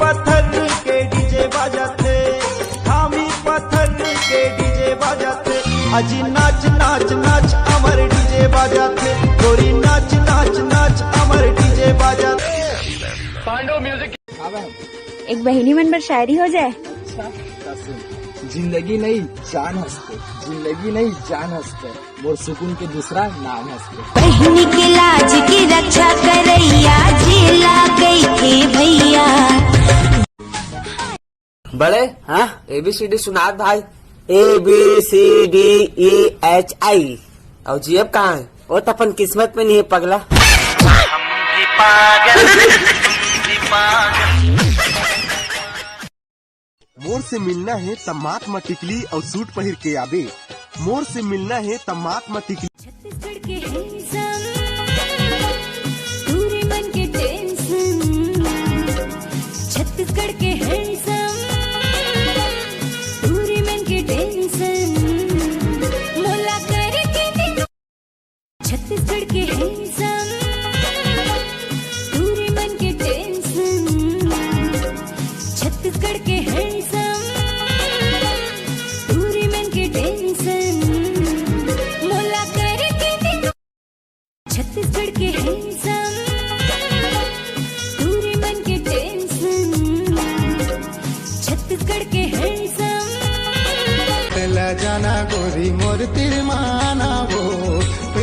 पत्थर के डीजे बजाते, थामी पत्थर के डीजे बजाते, अजी नाच नाच नाच अमर डीजे बजाते, गोरी नाच नाच नाच अमर डीजे बजाते। पांडव म्यूजिक। एक बहिनी मन पर शायरी हो जाए। जिंदगी नहीं जान हंसते, जिंदगी नहीं जान हंसते, मोर सुकून के दूसरा नाम हंसते। बहनी की लाज की रक्षा करैया, झेला गई थे भैया। बड़े हाँ ABCD सुना भाई। ABCDEHI और जीएफ कहाँ है? वो तो अपन किस्मत में नहीं है पगला। मोर से मिलना है तब महात्मा टिकली और सूट पहिर के आबे, मोर से मिलना है तब महात्मा टिकली।